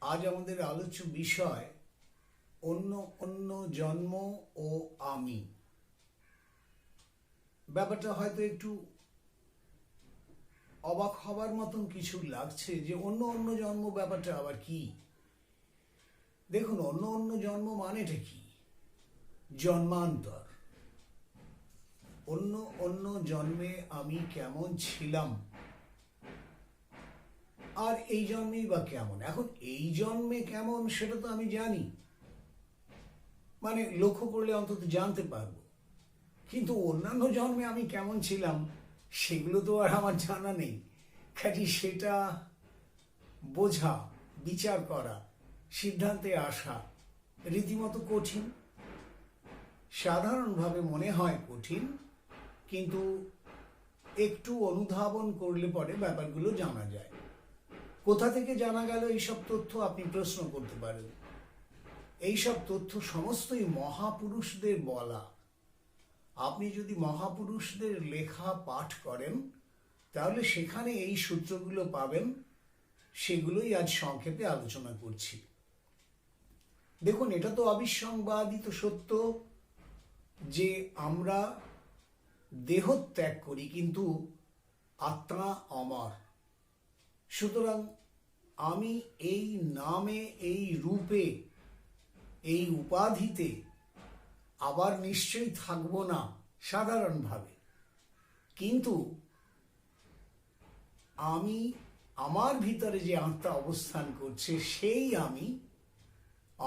আজ আমাদের আলোচ্য বিষয় অন্য অন্য জন্ম ও আমি। ব্যাপারটা হয়তো একটু অবাক হবার মতন কিছু লাগছে যে অন্য অন্য জন্ম ব্যাপারটা আবার কি। দেখুন, অন্য অন্য জন্ম মানেটা কি? জন্মান্তর। অন্য অন্য জন্মে আমি কেমন ছিলাম আর এই জন্মেই বা কেমন। এখন এই জন্মে কেমন সেটা তো আমি জানি, মানে লক্ষ্য করলে অন্তত জানতে পারবো, কিন্তু অন্যান্য জন্মে আমি কেমন ছিলাম সেগুলো তো আর আমার জানা নেই। কাজে সেটা বোঝা, বিচার করা, সিদ্ধান্তে আসা রীতিমতো কঠিন। সাধারণভাবে মনে হয় কঠিন, কিন্তু একটু অনুধাবন করলে পরে ব্যাপারগুলো জানা যায়। কোথা থেকে জানা গেল এইসব তথ্য, আপনি প্রশ্ন করতে পারেন। এইসব তথ্য সমস্তই মহাপুরুষদের বলা। আপনি যদি মহাপুরুষদের লেখা পাঠ করেন তাহলে সেখানে এই সূত্রগুলো পাবেন। সেগুলোই আজ সংক্ষেপে আলোচনা করছি। দেখুন, এটা তো অবিসংবাদিত সত্য যে আমরা দেহ ত্যাগ করি, কিন্তু আত্মা অমর। সুতরাং আমি এই নামে, এই রূপে, এই উপাধিতে আবার নিশ্চয়ই থাকব না সাধারণভাবে, কিন্তু আমি, আমার ভিতরে যে আত্মা অবস্থান করছে সেই আমি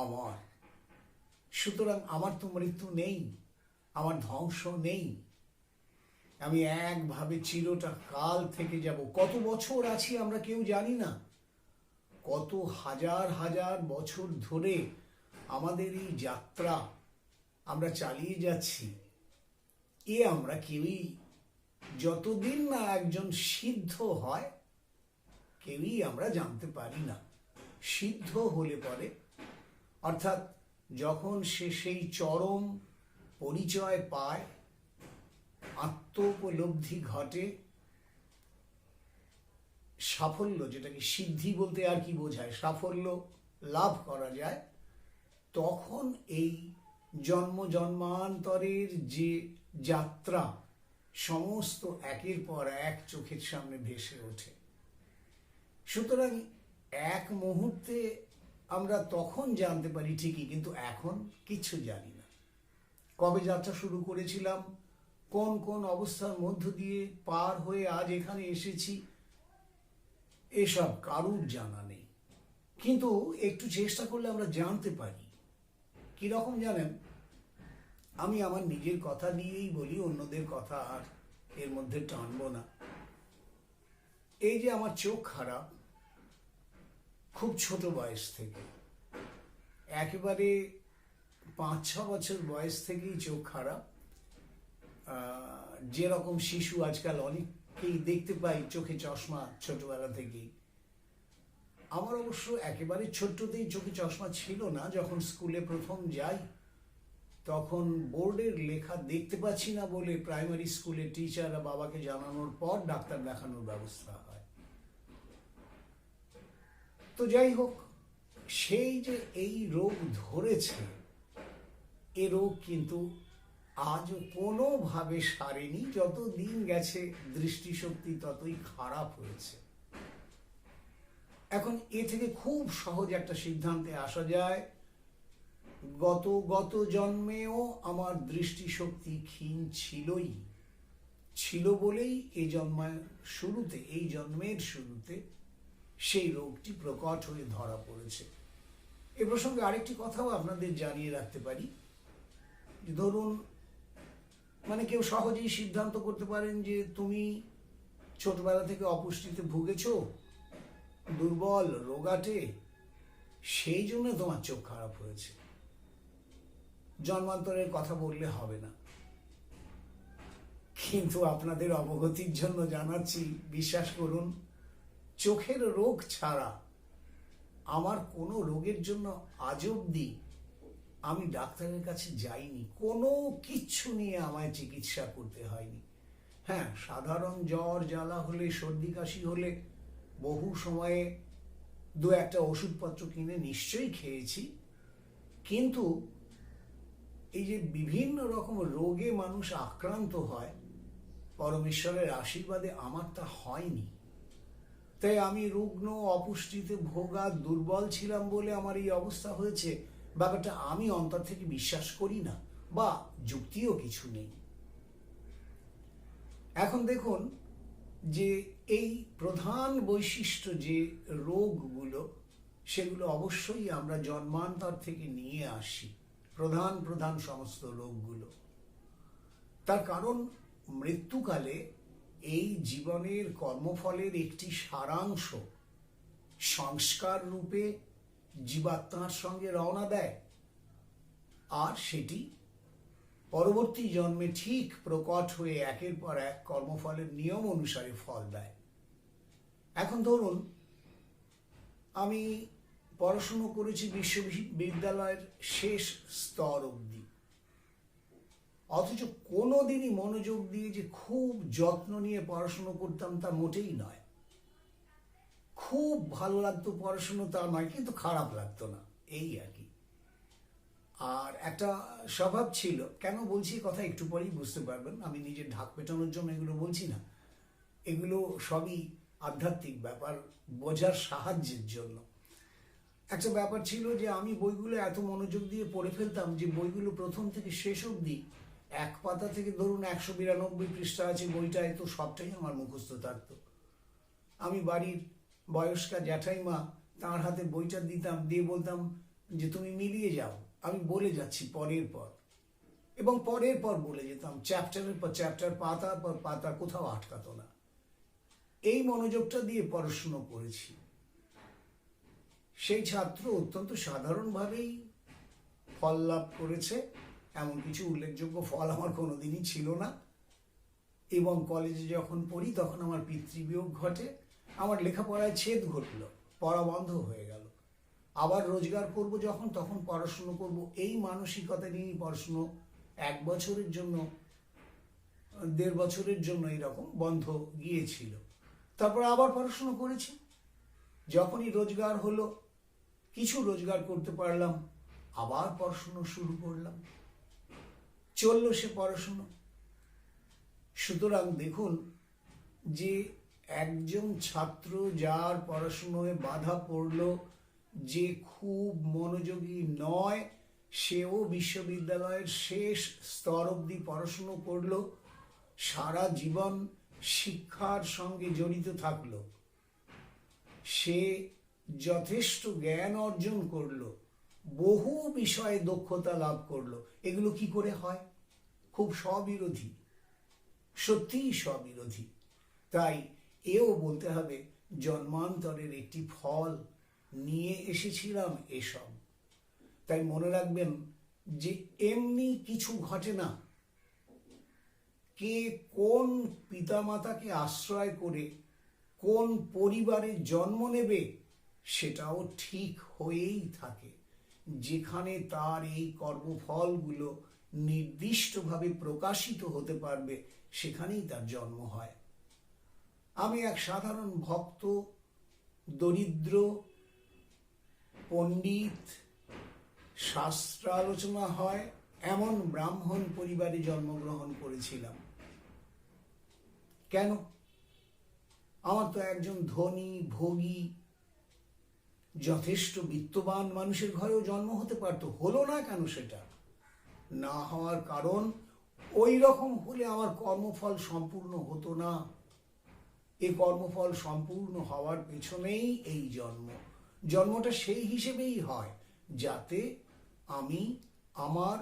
অমর। সুতরাং আমার তো মৃত্যু নেই, আমার ধ্বংস নেই। আমি একভাবে চিরটা কাল থেকে যাব। কত বছর আছি আমরা কেউ জানি না। কত হাজার হাজার বছর ধরে আমাদের এই যাত্রা আমরা চালিয়ে যাচ্ছি। আমরা কেউই, যতদিন না একজন সিদ্ধ হয়, কেউই আমরা জানতে পারি না। সিদ্ধ হলে পরে, অর্থাৎ যখন সে সেই চরম পরিচয় পায়, আত্মোপলব্ধি ঘটে, সাফল্য, যেটাকে সিদ্ধি বলতে আর কি বোঝায়, সাফল্য লাভ করা যায়, তখন এই জন্ম জন্মান্তরের যে যাত্রা সমস্ত একের পর এক চোখের সামনে ভেসে ওঠে। সুতরাং এক মুহূর্তে আমরা তখন জানতে পারি ঠিকই, কিন্তু এখন কিছু জানি না। কবে যাত্রা শুরু করেছিলাম, কোন কোন অবস্থার মধ্য দিয়ে পার হয়ে আজ এখানে এসেছি, এসব কারুর জানা নেই। কিন্তু একটু চেষ্টা করলে আমরা জানতে পারি। কিরকম জানেন? আমি আমার নিজের কথা নিয়েই বলি, অন্যদের কথা আর এর মধ্যে টানবো না। এই যে আমার চোখ খারাপ, খুব ছোট বয়স থেকে, একেবারে 5-6 বছর বয়স থেকেই চোখ খারাপ। যেরকম শিশু আজকাল অনেককেই দেখতে পাই চোখে চশমা ছোটবেলা থেকেই। আমার অবশ্য একেবারে ছোট্টতেই চোখে চশমা ছিল না। যখন স্কুলে প্রথম যাই তখন বোর্ডের লেখা দেখতে পাচ্ছি না বলে প্রাইমারি স্কুলের টিচাররা বাবাকে জানানোর পর ডাক্তার দেখানোর ব্যবস্থা হয়। তো যাই হোক, সেই যে এই রোগ ধরেছে, এ রোগ কিন্তু আজও কোনোভাবে সারেনি। যত দিন গেছে দৃষ্টিশক্তি ততই খারাপ হয়েছে। এখন এ থেকে খুব সহজ একটা সিদ্ধান্তে আসা যায়, গত জন্মেও আমার দৃষ্টিশক্তি ক্ষীণ ছিল বলেই এই জন্মের শুরুতে সেই রোগটি প্রকট হয়ে ধরা পড়েছে। এ প্রসঙ্গে আরেকটি কথাও আপনাদের জানিয়ে রাখতে পারি। ধরুন, মানে কেউ সহজেই সিদ্ধান্ত করতে পারেন যে তুমি ছোটবেলা থেকে অপুষ্টিতে ভুগেছ, দুর্বল, রোগাটে, সেই জন্য তোমার চোখ খারাপ হয়েছে। জন্মান্তরের কথা বললে হবে না। কিন্তু আপনাদের অবগতির জন্য জানাচ্ছি, বিশ্বাস করুন, চোখের রোগ ছাড়া আমার কোনো রোগের জন্য আজ অবধি আমি ডাক্তারের কাছে যাইনি। কোনো কিচ্ছু নিয়ে আমায় চিকিৎসা করতে হয়নি। হ্যাঁ, সাধারণ জ্বর জ্বালা হলে, সর্দি কাশি হলে বহু সময়ে দু একটা ওষুধপত্র কিনে নিশ্চয়ই খেয়েছি, কিন্তু এই যে বিভিন্ন রকম রোগে মানুষ আক্রান্ত হয়, পরমেশ্বরের আশীর্বাদে আমার তা হয়নি। তাই আমি রুগ্ন, অপুষ্টিতে ভোগা, দুর্বল ছিলাম বলে আমার এই অবস্থা হয়েছে, ব্যাপারটা আমি অন্তর থেকে বিশ্বাস করি না, বা যুক্তিও কিছু নেই। এখন দেখুন যে এই প্রধান বৈশিষ্ট্য যে রোগগুলো, সেগুলো অবশ্যই আমরা জন্মান্তর থেকে নিয়ে আসি, প্রধান প্রধান সমস্ত রোগগুলো। তার কারণ মৃত্যুকালে এই জীবনের কর্মফলের একটি সারাংশ সংস্কার রূপে জীবাত্মার সঙ্গে রওনা দেয়, আর সেটি পরবর্তী জন্মে ঠিক প্রকট হয়ে একের পর এক কর্মফলের নিয়ম অনুসারে ফল দেয়। এখন ধরুন আমি পড়াশুনো করেছি বিশ্ববিদ্যালয়ের শেষ স্তর অবধি, অথচ কোনোদিনই মনোযোগ দিয়ে যে খুব যত্ন নিয়ে পড়াশুনো করতাম তা মোটেই নয়। খুব ভালো লাগতো পড়াশুনো তা নয়, কিন্তু খারাপ লাগতো না, এই আর কি। আর একটা স্বভাব ছিল, কেন বলছি কথা একটু পরেই বুঝতে পারবেন, আমি নিজের ঢাক পেটানোর জন্য এগুলো বলছি না, এগুলো সবই আধ্যাত্মিক ব্যাপার, বোঝার সাহায্যের জন্য। একটা ব্যাপার ছিল যে আমি বইগুলো এত মনোযোগ দিয়ে পড়ে ফেলতাম যে বইগুলো প্রথম থেকে শেষ অবধি, এক পাতা থেকে ধরুন 192 পৃষ্ঠা আছে বইটায়, তো সবটাই আমার মুখস্থ থাকতো। আমি বাড়ির বয়স্কা জ্যাঠাইমা, তাঁর হাতে বইটা দিতাম, দিয়ে বলতাম যে তুমি মিলিয়ে যাও, আমি বলে যাচ্ছি পরের পর, এবং পরের পর বলে যেতাম, চ্যাপ্টারের পর চ্যাপ্টার, পাতার পর পাতা, কোথাও আটকাতো না। এই মনোযোগটা দিয়ে পড়াশুনো করেছি। সেই ছাত্র অত্যন্ত সাধারণভাবেই ফল লাভ করেছে, এমন কিছু উল্লেখযোগ্য ফল আমার কোনোদিনই ছিল না। এবং কলেজে যখন পড়ি তখন আমার পিতৃবিয়োগ ঘটে, আমার লেখাপড়ায় ছেদ ঘটল, পড়া বন্ধ হয়ে গেল। আবার রোজগার করব যখন, তখন পড়াশুনো করব, এই মানসিকতা নিয়েই পড়াশুনো 1 বছরের জন্য, 1.5 বছরের জন্য এরকম বন্ধ গিয়েছিল। তারপর আবার পড়াশুনো করেছি। যখনই রোজগার হলো, কিছু রোজগার করতে পারলাম, আবার পড়াশুনো শুরু করলাম, চলল সে পড়াশুনো। সুতরাং দেখুন যে একজন ছাত্র যার পড়াশুনোয় বাধা পড়ল, যে খুব মনোযোগী নয়, সেও বিশ্ববিদ্যালয়ের শেষ স্তর অবধি পড়াশুনো করলো, সারা জীবন শিক্ষার সঙ্গে জড়িত থাকলো, সে যথেষ্ট জ্ঞান অর্জন করলো, বহু বিষয়ে দক্ষতা লাভ করলো। এগুলো কি করে হয়? খুব স্ববিরোধী, সত্যিই স্ববিরোধী। তাই এও বলতে হবে জন্মান্তরের একটি ফল নিয়ে এসেছিলাম এসব। তাই মনে রাখবেন যে এমনি কিছু ঘটে না। কে কোন পিতামাতাকে আশ্রয় করে কোন পরিবারে জন্ম নেবে, সেটাও ঠিক হয়েই থাকে। যেখানে তার এই কর্মফলগুলো নির্দিষ্টভাবে প্রকাশিত হতে পারবে, সেখানেই তার জন্ম হয়। আমি এক সাধারণ ভক্ত, দরিদ্র, পণ্ডিত, শাস্ত্র আলোচনা হয় এমন ব্রাহ্মণ পরিবারে জন্মগ্রহণ করেছিলাম। কেন? আমার তো একজন ধনী, ভোগী, যথেষ্ট বিত্তবান মানুষের ঘরেও জন্ম হতে পারতো, হলো না কেন? সেটা না হওয়ার কারণ, ওই রকম হলে আমার কর্মফল সম্পূর্ণ হতো না। এই কর্মফল সম্পূর্ণ হওয়ার পেছনেই এই জন্মটা সেই হিসেবেই হয়, যাতে আমি আমার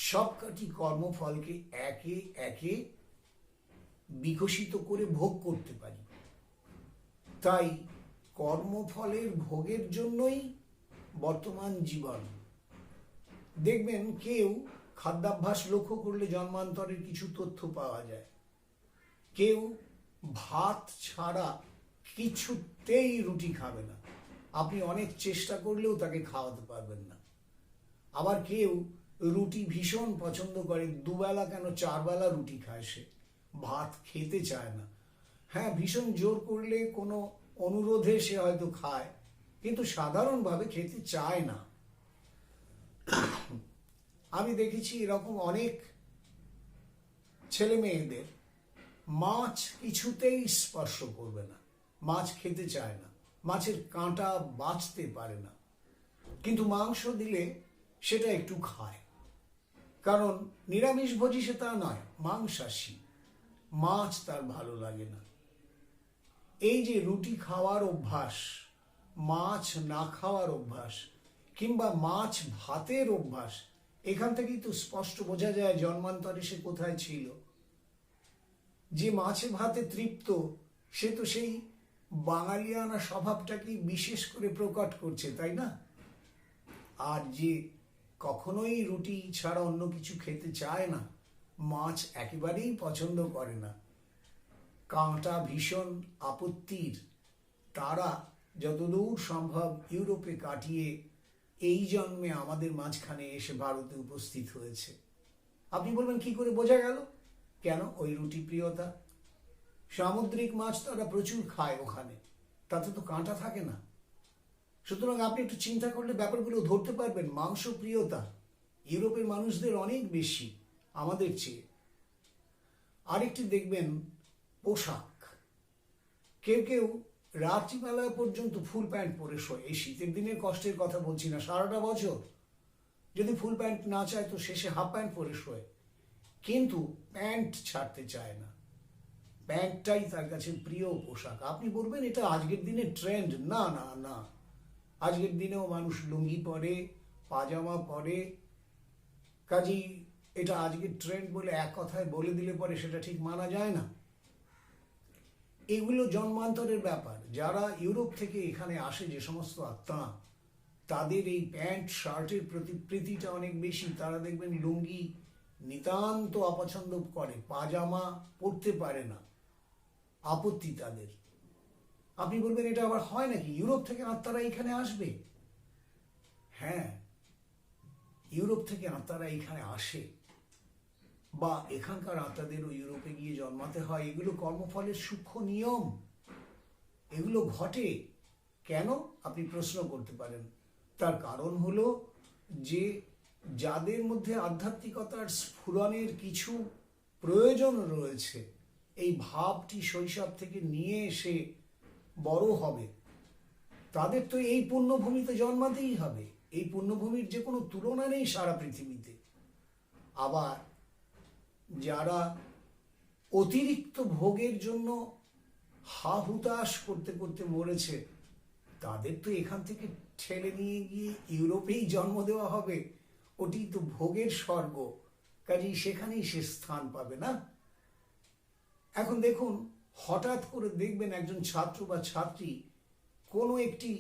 সবকটি কর্মফলকে একে একে বিকশিত করে ভোগ করতে পারি। তাই কর্মফলের ভোগের জন্যই বর্তমান জীবন। দেখবেন কেউ খাদ্যাভ্যাস লক্ষ্য করলে জন্মান্তরের কিছু তথ্য পাওয়া যায়। কেউ ভাত ছাড়া কিছুতেই রুটি খাবে না, আপনি অনেক চেষ্টা করলেও তাকে খাওয়াতে পারবেন না। আবার কেউ রুটি ভীষণ পছন্দ করে, 2 বেলা কেন 4 বেলা রুটি খায়, সে ভাত খেতে চায় না। হ্যাঁ, ভীষণ জোর করলে, কোনো অনুরোধে সে হয়তো খায়, কিন্তু সাধারণভাবে খেতে চায় না। আমি দেখেছি এরকম অনেক ছেলে মেয়েদের মাছ কিছুতেই স্পর্শ করবে না, মাছ খেতে চায় না, মাছের কাঁটা বাছতে পারে না, কিন্তু মাংস দিলে সেটা একটু খায়। কারণ নিরামিষভোজী সে তা নয়, মাংসাশী, মাছ তার ভালো লাগে না। এই যে রুটি খাওয়ার অভ্যাস, মাছ না খাওয়ার অভ্যাস, কিংবা মাছ ভাতের অভ্যাস, এখান থেকেই তো স্পষ্ট বোঝা যায় জন্মান্তরে সে কোথায় ছিল। যে মাছে ভাতে তৃপ্ত, সে তো সেই বাঙালিয়ানা স্বভাবটাকেই বিশেষ করে প্রকট করছে, তাই না? আর যে কখনোই রুটি ছাড়া অন্য কিছু খেতে চায় না, মাছ একেবারেই পছন্দ করে না, কাঁটা ভীষণ আপত্তির, তারা যতদূর সম্ভব ইউরোপে কাটিয়ে এই জন্মে আমাদের মাঝখানে এসে ভারতে উপস্থিত হয়েছে। আপনি বলবেন কি করে বোঝা গেল? কেন? ওই রুটি প্রিয়তা। সামুদ্রিক মাছ তারা প্রচুর খায় ওখানে, তাতে তো কাঁটা থাকে না। সুতরাং আপনি একটু চিন্তা করলে ব্যাপারগুলো ধরতে পারবেন। মাংস প্রিয়তা ইউরোপের মানুষদের অনেক বেশি আমাদের চেয়ে। আরেকটি দেখবেন, পোশাক। কেউ কেউ রাত্রিবেলা পর্যন্ত ফুল প্যান্ট পরে শোয়। এই শীতের দিনের কষ্টের কথা বলছি না, সারাটা বছর যদি ফুল প্যান্ট না চায় তো শেষে হাফ প্যান্ট পরে শোয়, কিন্তু প্যান্ট ছাড়তে চায় না। প্যান্টটাই তার কাছে প্রিয় পোশাক। আপনি বলবেন এটা আজকের দিনের ট্রেন্ড। না না না, আজকের দিনেও মানুষ লুঙ্গি পরে, পাজামা পরে। কাজেই এটা আজকের ট্রেন্ড বলে এক কথায় বলে দিলে পরে সেটা ঠিক মানা যায় না। এগুলো জন্মান্তরের ব্যাপার। যারা ইউরোপ থেকে এখানে আসে, যে সমস্ত আত্মা, তাদের এই প্যান্ট শার্টের প্রতি প্রীতিটা অনেক বেশি। তারা দেখবেন লুঙ্গি নিতান্ত অপছন্দ করে, পাজামা পরতে পারে না, আপত্তি তাদের। আপনি বলবেন এটা আবার হয় নাকি? ইউরোপ থেকে আত্মারা এখানে আসবে? হ্যাঁ, ইউরোপ থেকে আত্মারা এখানে আসে, বা এখানকার আত্মাদেরও ইউরোপে গিয়ে জন্মাতে হয়। এগুলো কর্মফলের সূক্ষ্ম নিয়ম, এগুলো ঘটে। কেন আপনি প্রশ্ন করতে পারেন। তার কারণ হলো যে যাদের মধ্যে আধ্যাত্মিকতার স্ফুরণের কিছু প্রয়োজন রয়েছে, এই ভাবটি শৈশব থেকে নিয়ে এসে বড় হবে, তাদের তো এই পুণ্যভূমিতে জন্মাতেই হবে। এই পুণ্যভূমির যে কোনো তুলনা নেই সারা পৃথিবীতে। আবার যারা অতিরিক্ত ভোগের জন্য হাহুতাশ করতে করতে মরেছে, তাদের তো এখান থেকে ঠেলে নিয়ে গিয়ে ইউরোপেই জন্ম দেওয়া হবে। ওটি তো ভোগের স্বর্গ, কাজেই সেখানেই সে স্থান পাবে না। এখন দেখুন, হঠাৎ করে দেখবেন একজন ছাত্র বা ছাত্রী কোনো একটি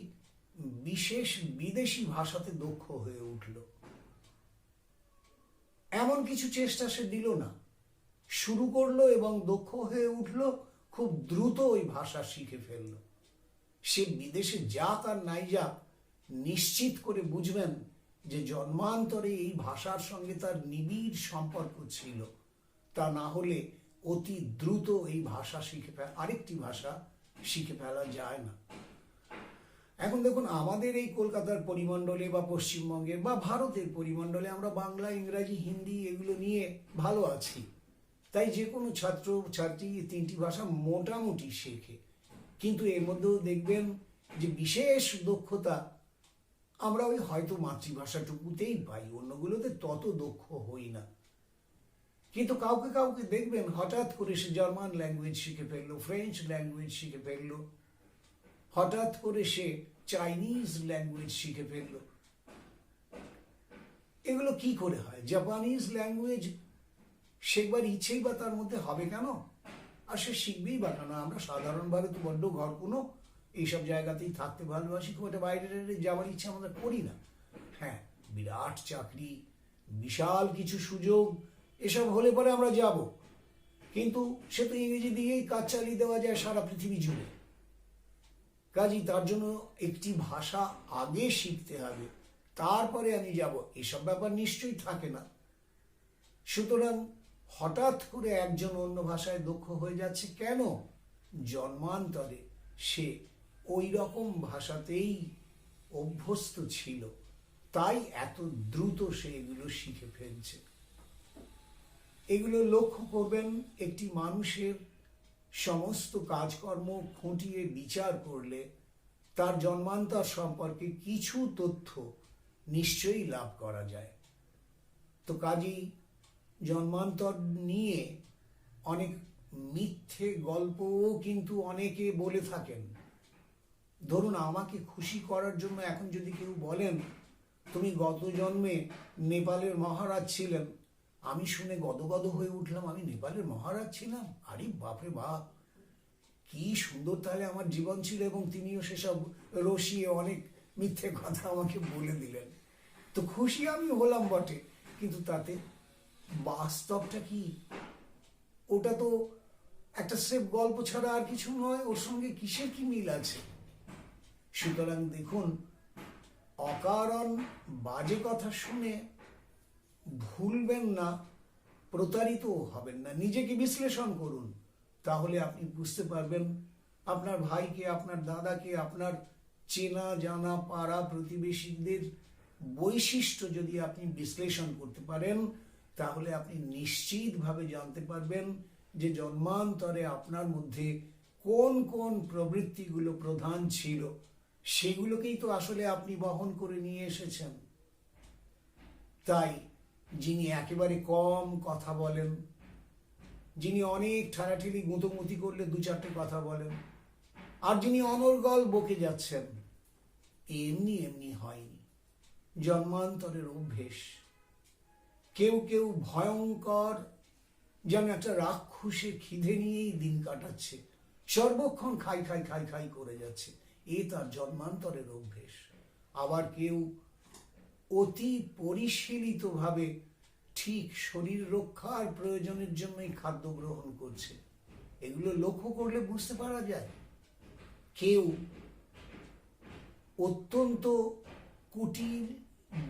বিশেষ বিদেশি ভাষাতে দক্ষ হয়ে উঠল। এমন কিছু চেষ্টা সে দিল না, শুরু করলো এবং দক্ষ হয়ে উঠল, খুব দ্রুত ওই ভাষা শিখে ফেলল। সে বিদেশে যাক আর নাই যাক, নিশ্চিত করে বুঝবেন যে জন্মান্তরে এই ভাষার সঙ্গে তার নিবিড় সম্পর্ক ছিল। তা না হলে অতি দ্রুত এই ভাষা আরেকটি ভাষা শিখে ফেলা যায় না। এখন দেখুন, আমাদের এই কলকাতার পরিমণ্ডলে বা পশ্চিমবঙ্গের বা ভারতের পরিমণ্ডলে আমরা বাংলা, ইংরাজি, হিন্দি এগুলো নিয়ে ভালো আছি। তাই যে কোনো ছাত্র ছাত্রী তিনটি ভাষা মোটামুটি শেখে। কিন্তু এর মধ্যেও দেখবেন যে বিশেষ দক্ষতা আমরা ওই হয়তো মাতৃভাষাটুকুতেই পাই, অন্যগুলোতে তত দক্ষ হই না। কিন্তু কাউকে কাউকে দেখবেন হঠাৎ করে সে জার্মান ল্যাঙ্গুয়েজ শিখে ফেললো, ফ্রেঞ্চ ল্যাঙ্গুয়েজ শিখে ফেললো, হঠাৎ করে সে চাইনিজ ল্যাঙ্গুয়েজ শিখে ফেললো। এগুলো কি করে হয়? জাপানিজ ল্যাঙ্গুয়েজ শেখবার ইচ্ছেই বা তার মধ্যে হবে কেন? আর সে শিখবেই বা কেন? আমরা সাধারণভাবে তো বড্ড ঘরকুনো, এইসব জায়গাতেই থাকতে ভালোবাসি, খুব একটা বাইরে যাওয়ার ইচ্ছা আমরা করি না। হ্যাঁ, বিরাট চাকরি, বিশাল কিছু সুযোগ, এসব হলে পরে আমরা যাব, কিন্তু সে তো ইংরেজি দিয়েই কাজ চালিয়ে দেওয়া যায় সারা পৃথিবী জুড়ে। কাজেই তার জন্য একটি ভাষা আগে শিখতে হবে, তারপরে আমি যাব, এসব ব্যাপার নিশ্চয়ই থাকে না। সুতরাং হঠাৎ করে একজন অন্য ভাষায় দক্ষ হয়ে যাচ্ছে কেন? জন্মান্তরে সে ওই রকম ভাষাতেই অভ্যস্ত ছিল, তাই এত দ্রুত সে এগুলো শিখে ফেলছে। এগুলো লক্ষ্য করবেন, একটি মানুষের সমস্ত কাজকর্ম খুঁটিয়ে বিচার করলে তার জন্মান্তর সম্পর্কে কিছু তথ্য নিশ্চয়ই লাভ করা যায়। তো কাজেই জন্মান্তর নিয়ে অনেক মিথ্যে গল্পও কিন্তু অনেকে বলে থাকেন। ধরুন, আমাকে খুশি করার জন্য এখন যদি কেউ বলেন তুমি গত জন্মে নেপালের মহারাজ ছিলেন, আমি শুনে গদগদ হয়ে উঠলাম, আমি নেপালের মহারাজ ছিলাম? আরে বাপরে বাপ, কি সুন্দর তাহলে আমার জীবন ছিল। এবং তিনিও সেসব রসিয়ে অনেক মিথ্যে কথা আমাকে বলে দিলেন। তো খুশি আমি হলাম বটে, কিন্তু তাতে বাস্তবটা কি? ওটা তো একটা স্রেফ গল্প ছাড়া আর কিছু নয়। ওর সঙ্গে কিসের কি মিল আছে? সুতরাং দেখুন, অকারণ বাজে কথা শুনে ভুলবেন না, প্রতারিতও হবেন না। নিজেকে বিশ্লেষণ করুন, তাহলে আপনি বুঝতে পারবেন আপনার ভাইকে, আপনার দাদাকে, আপনার চেনা জানা পাড়া প্রতিবেশীদের বৈশিষ্ট্য যদি আপনি বিশ্লেষণ করতে পারেন, তাহলে আপনি নিশ্চিতভাবে জানতে পারবেন যে জন্মান্তরে আপনার মধ্যে কোন কোন প্রবৃত্তিগুলো প্রধান ছিল। সেগুলোকেই তো আসলে আপনি বহন করে নিয়ে এসেছেন। তাই যিনি একেবারে কম কথা বলেন, যিনি অনেক ঠাড়াঠেলি গুঁতোমুতি করলে দু চারটে কথা বলেন, আর যিনি অনর্গল বকে যাচ্ছেন, এমনি এমনি হয়নি, জন্মান্তরের অভ্যেস। কেউ কেউ ভয়ঙ্কর যেন একটা রাক্ষসে খিদে নিয়েই দিন কাটাচ্ছে, সর্বক্ষণ খাই খাই খাই খাই করে যাচ্ছে, এ তার জন্মান্তরের অভ্যেস। আবার কেউ অতি পরিশীলিতভাবে ঠিক শরীর রক্ষার প্রয়োজনের জন্যই খাদ্য গ্রহণ করছে। এগুলো লক্ষ্য করলে বুঝতে পারা যায়। কেউ অত্যন্ত কুটিল,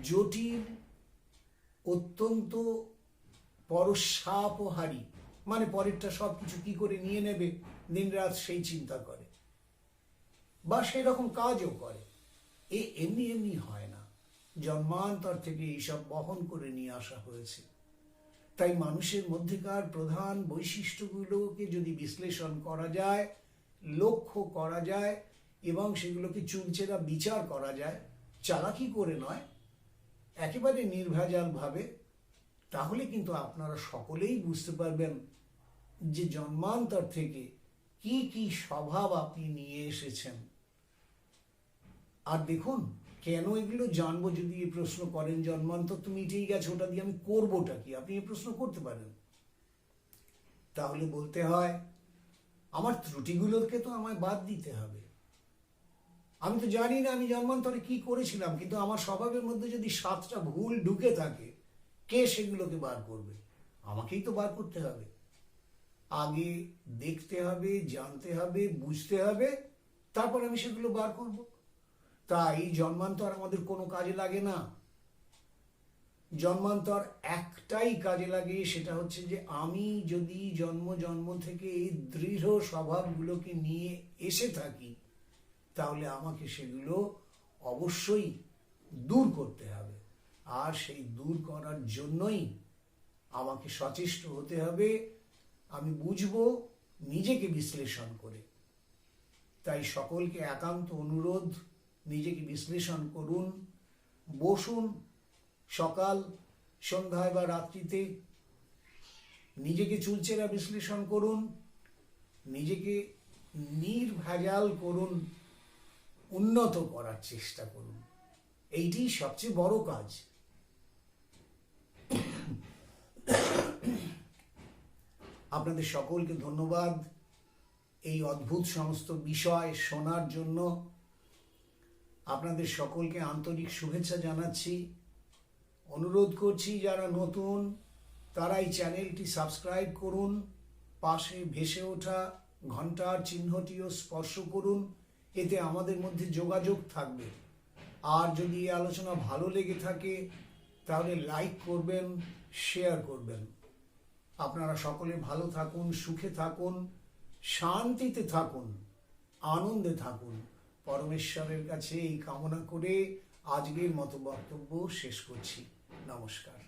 জটিল, অত্যন্ত পরস্বাপহারী, মানে পরেরটা সব কিছু কি করে নিয়ে নেবে দিনরাত সেই চিন্তা করে, বা সেরকম কাজও করে। এমনি এমনি হয় না, জন্মান্তর থেকে এইসব বহন করে নিয়ে আসা হয়েছে। তাই মানুষের মধ্যেকার প্রধান বৈশিষ্ট্যগুলোকে যদি বিশ্লেষণ করা যায়, লক্ষ্য করা যায় এবং সেগুলোকে চুলচেরা বিচার করা যায়, চালাকি করে নয়, একেবারে নির্ভেজালভাবে, তাহলে কিন্তু আপনারা সকলেই বুঝতে পারবেন যে জন্মান্তর থেকে কি কি স্বভাব আপনি নিয়ে এসেছেন। আর দেখুন, কেন এগুলো জানবো যদি এই প্রশ্ন করেন, জন্মান্তর তো মিটেই গেছে, ওটা দিয়ে আমি করবোটা কি, আপনি এই প্রশ্ন করতে পারেন। তাহলে বলতে হয়, আমার ত্রুটিগুলোকে তো আমায় বাদ দিতে হবে। আমি তো জানি না আমি জন্মান্তরে কি করেছিলাম, কিন্তু আমার স্বভাবের মধ্যে যদি 7টা ভুল ঢুকে থাকে, কে সেগুলোকে বার করবে? আমাকেই তো বার করতে হবে। আগে দেখতে হবে, জানতে হবে, বুঝতে হবে, তারপর আমি সেগুলো বার করব। তাই জন্মান্তর আমাদের কোনো কাজে লাগে না। জন্মান্তর একটাই কাজে লাগে, সেটা হচ্ছে যে আমি যদি জন্ম জন্ম থেকে এই দৃঢ় স্বভাবগুলোকে নিয়ে এসে থাকি, তাহলে আমাকে সেগুলো অবশ্যই দূর করতে হবে। আর সেই দূর করার জন্যই আমাকে সচেষ্ট হতে হবে। আমি বুঝবো নিজেকে বিশ্লেষণ করে। তাই সকলকে একান্ত অনুরোধ, নিজেকে বিশ্লেষণ করুন। বসুন সকাল, সন্ধ্যায় বা রাত্রিতে, নিজেকে চুলচেরা বিশ্লেষণ করুন, নিজেকে নির্ভেজাল করুন, উন্নত করার চেষ্টা করুন। এইটি সবচেয়ে বড় কাজ। আপনাদের সকলকে ধন্যবাদ এই অদ্ভুত সমস্ত বিষয় শোনার জন্য। আপনাদের সকলকে আন্তরিক শুভেচ্ছা জানাচ্ছি। অনুরোধ করছি যারা নতুন তারা এই চ্যানেলটি সাবস্ক্রাইব করুন, পাশে ভেসে ওঠা ঘন্টার চিহ্নটিও স্পর্শ করুন, এতে আমাদের মধ্যে যোগাযোগ থাকবে। আর যদি এই আলোচনা ভালো লেগে থাকে তাহলে লাইক করবেন, শেয়ার করবেন। আপনারা সকলে ভালো থাকুন, সুখে থাকুন, শান্তিতে থাকুন, আনন্দে থাকুন, পরমেশ্বরের কাছে এই কামনা করে আজকের মতো বক্তব্য শেষ করছি। নমস্কার।